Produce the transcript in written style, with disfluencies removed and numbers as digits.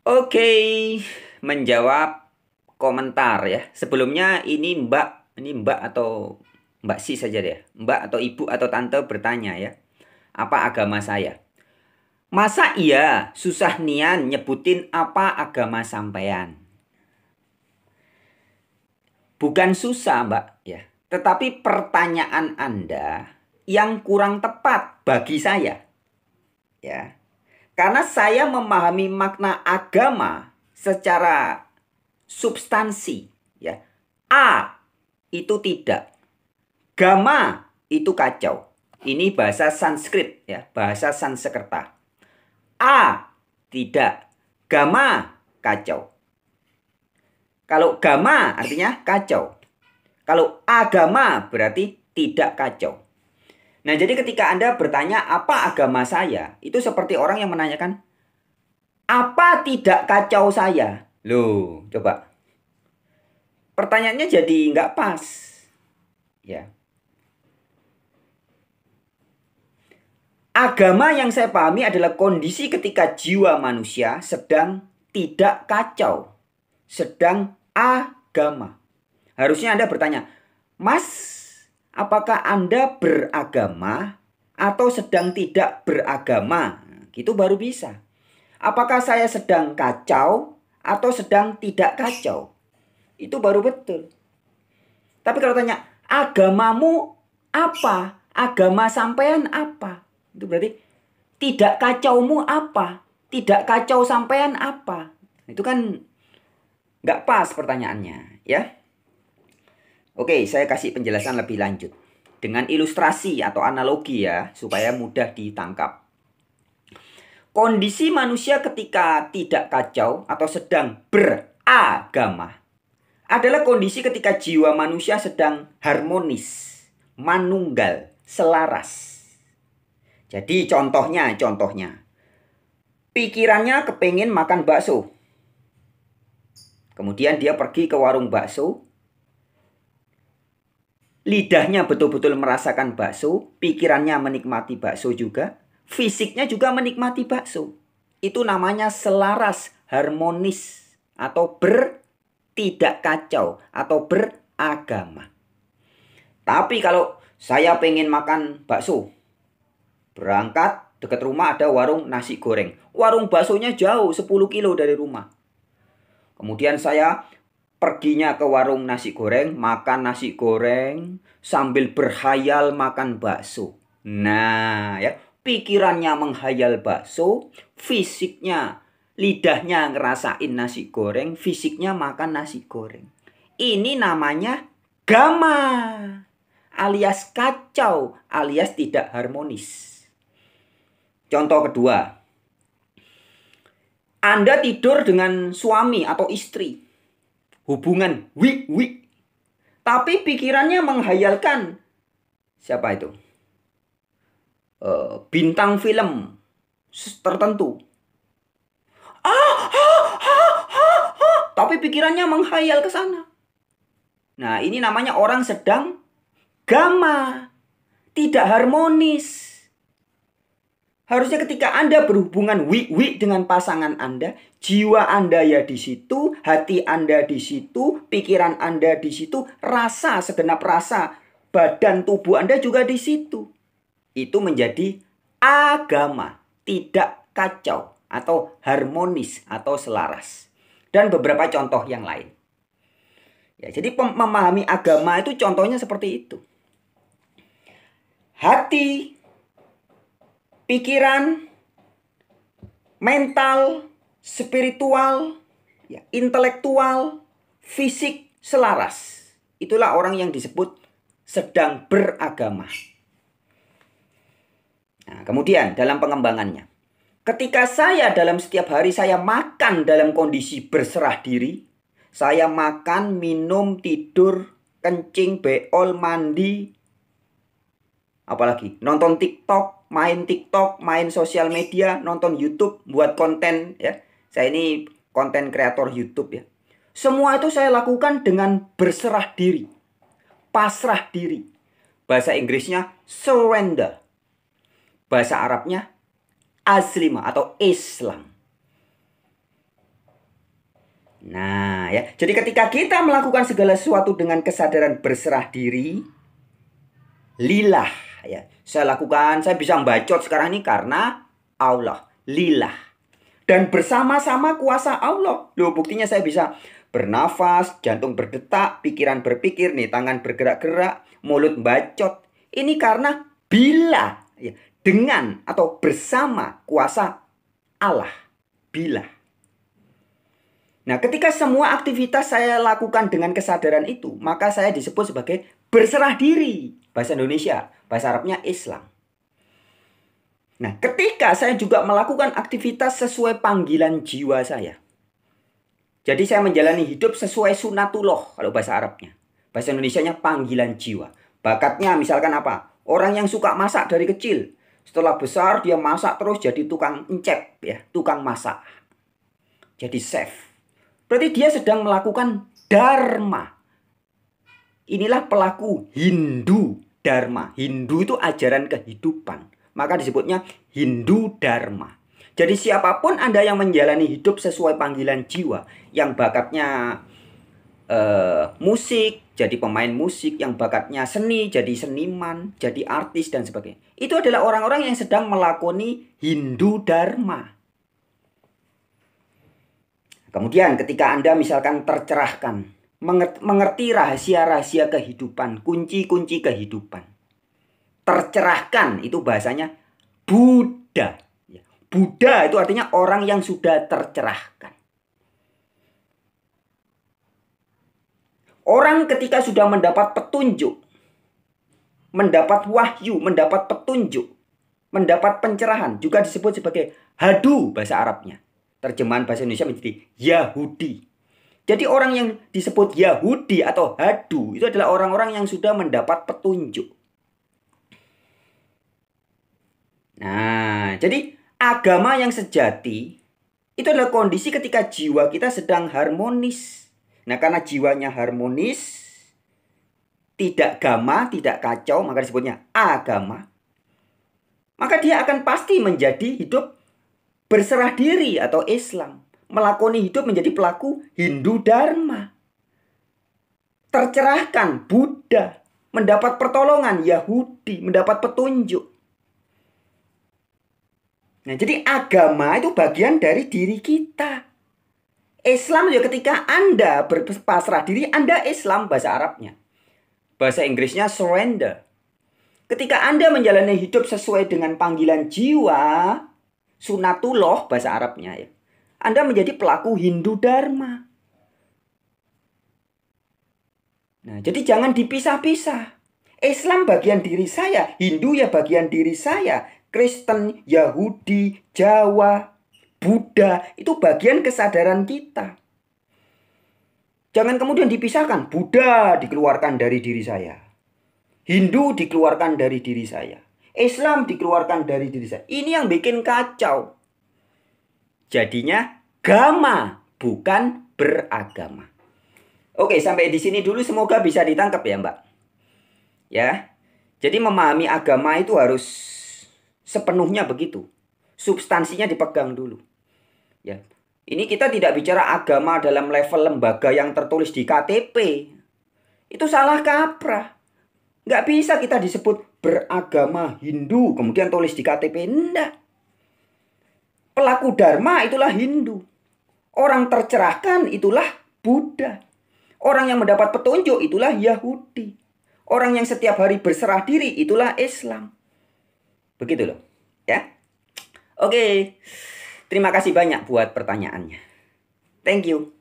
Oke, menjawab komentar ya. Sebelumnya ini Mbak atau Mbak Si saja deh. Mbak atau Ibu atau Tante bertanya ya. Apa agama saya? Masa iya susah nian nyebutin apa agama sampean? Bukan susah, Mbak, ya. Tetapi pertanyaan Anda yang kurang tepat bagi saya, ya. Karena saya memahami makna agama secara substansi, ya. A itu tidak, gama itu kacau. Ini bahasa Sanskrit ya, bahasa Sanskerta. A tidak, gama kacau. Kalau gama artinya kacau. Kalau agama berarti tidak kacau. Nah, jadi ketika Anda bertanya apa agama saya, itu seperti orang yang menanyakan, apa tidak kacau saya? Loh, coba. Pertanyaannya jadi nggak pas. Ya. Agama yang saya pahami adalah kondisi ketika jiwa manusia sedang tidak kacau, sedang agama. Harusnya Anda bertanya, Mas, apakah Anda beragama atau sedang tidak beragama? Gitu baru bisa. Apakah saya sedang kacau atau sedang tidak kacau? Itu baru betul. Tapi kalau tanya, agamamu apa? Agama sampean apa? Itu berarti tidak kacaumu apa? Tidak kacau sampean apa? Itu kan nggak pas pertanyaannya, ya. Oke, saya kasih penjelasan lebih lanjut. Dengan ilustrasi atau analogi ya, supaya mudah ditangkap. Kondisi manusia ketika tidak kacau atau sedang beragama adalah kondisi ketika jiwa manusia sedang harmonis, manunggal, selaras. Jadi contohnya, pikirannya kepengen makan bakso. Kemudian dia pergi ke warung bakso, lidahnya betul-betul merasakan bakso, pikirannya menikmati bakso juga, fisiknya juga menikmati bakso. Itu namanya selaras, harmonis, atau tidak kacau, atau beragama. Tapi kalau saya pengen makan bakso, berangkat dekat rumah ada warung nasi goreng. Warung baksonya jauh 10 kilo dari rumah. Kemudian saya perginya ke warung nasi goreng, makan nasi goreng sambil berhayal makan bakso. Nah, ya, pikirannya menghayal bakso, fisiknya lidahnya ngerasain nasi goreng, fisiknya makan nasi goreng. Ini namanya gama, alias kacau, alias tidak harmonis. Contoh kedua, Anda tidur dengan suami atau istri. Hubungan wik-wik. Tapi pikirannya menghayalkan. Siapa itu? Bintang film tertentu. Tapi pikirannya menghayal ke sana. Nah, ini namanya orang sedang gama. Tidak harmonis. Harusnya ketika Anda berhubungan wik-wik dengan pasangan Anda, jiwa Anda ya di situ, hati Anda di situ, pikiran Anda di situ, rasa, segenap rasa, badan tubuh Anda juga di situ. Itu menjadi agama, tidak kacau atau harmonis atau selaras. Dan beberapa contoh yang lain. Ya, jadi memahami agama itu contohnya seperti itu. Hati, pikiran, mental, spiritual, ya, intelektual, fisik selaras. Itulah orang yang disebut sedang beragama. Nah, kemudian dalam pengembangannya, ketika saya dalam setiap hari saya makan dalam kondisi berserah diri, saya makan, minum, tidur, kencing, beol, mandi, apalagi nonton TikTok, main sosial media, nonton YouTube, buat konten ya. Saya ini konten kreator YouTube ya. Semua itu saya lakukan dengan berserah diri, pasrah diri. Bahasa Inggrisnya surrender. Bahasa Arabnya aslima atau Islam. Nah, ya. Jadi ketika kita melakukan segala sesuatu dengan kesadaran berserah diri, lillah, ya. Saya bisa membacot sekarang ini karena Allah, lillah. Dan bersama-sama kuasa Allah. Loh, buktinya saya bisa bernafas, jantung berdetak, pikiran berpikir, nih, tangan bergerak-gerak, mulut bacot. Ini karena bila, ya, dengan atau bersama kuasa Allah. Bila. Nah, ketika semua aktivitas saya lakukan dengan kesadaran itu, maka saya disebut sebagai berserah diri. Bahasa Indonesia, bahasa Arabnya Islam. Nah, ketika saya juga melakukan aktivitas sesuai panggilan jiwa saya. Jadi saya menjalani hidup sesuai sunatullah kalau bahasa Arabnya. Bahasa Indonesianya panggilan jiwa. Bakatnya misalkan apa? Orang yang suka masak dari kecil. Setelah besar dia masak terus jadi tukang encep, ya, tukang masak. Jadi chef. Berarti dia sedang melakukan dharma. Inilah pelaku Hindu dharma. Hindu itu ajaran kehidupan. Maka disebutnya Hindu dharma. Jadi siapapun Anda yang menjalani hidup sesuai panggilan jiwa. Yang bakatnya musik, jadi pemain musik. Yang bakatnya seni, jadi seniman, jadi artis dan sebagainya. Itu adalah orang-orang yang sedang melakoni Hindu dharma. Kemudian ketika Anda misalkan tercerahkan, mengerti rahasia-rahasia kehidupan, kunci-kunci kehidupan. Tercerahkan itu bahasanya Buddha. Buddha itu artinya orang yang sudah tercerahkan. Orang ketika sudah mendapat petunjuk, mendapat wahyu, mendapat petunjuk, mendapat pencerahan, juga disebut sebagai hadu bahasa Arabnya. Terjemahan bahasa Indonesia menjadi Yahudi. Jadi orang yang disebut Yahudi atau hadu itu adalah orang-orang yang sudah mendapat petunjuk. Nah, jadi agama yang sejati itu adalah kondisi ketika jiwa kita sedang harmonis. Nah, karena jiwanya harmonis, tidak gama, tidak kacau, maka disebutnya agama. Maka dia akan pasti menjadi hidup berserah diri atau Islam. Melakoni hidup menjadi pelaku Hindu dharma. Tercerahkan Buddha. Mendapat pertolongan Yahudi. Mendapat petunjuk. Nah, jadi agama itu bagian dari diri kita. Islam juga ketika Anda berpasrah diri, Anda Islam bahasa Arabnya. Bahasa Inggrisnya surrender. Ketika Anda menjalani hidup sesuai dengan panggilan jiwa, sunatullah bahasa Arabnya, ya, Anda menjadi pelaku Hindu dharma. Nah, jadi jangan dipisah-pisah. Islam bagian diri saya, Hindu ya bagian diri saya, Kristen, Yahudi, Jawa, Buddha, itu bagian kesadaran kita. Jangan kemudian dipisahkan. Buddha dikeluarkan dari diri saya, Hindu dikeluarkan dari diri saya, Islam dikeluarkan dari diri saya. Ini yang bikin kacau. Jadinya gama, bukan beragama. Oke, sampai di sini dulu, semoga bisa ditangkap ya, Mbak. Ya. Jadi memahami agama itu harus sepenuhnya begitu. Substansinya dipegang dulu. Ya. Ini kita tidak bicara agama dalam level lembaga yang tertulis di KTP. Itu salah kaprah. Nggak bisa kita disebut beragama Hindu, kemudian tulis di KTP. Enggak. Pelaku dharma itulah Hindu. Orang tercerahkan itulah Buddha. Orang yang mendapat petunjuk itulah Yahudi. Orang yang setiap hari berserah diri itulah Islam. Begitu loh. Ya. Oke. Terima kasih banyak buat pertanyaannya. Thank you.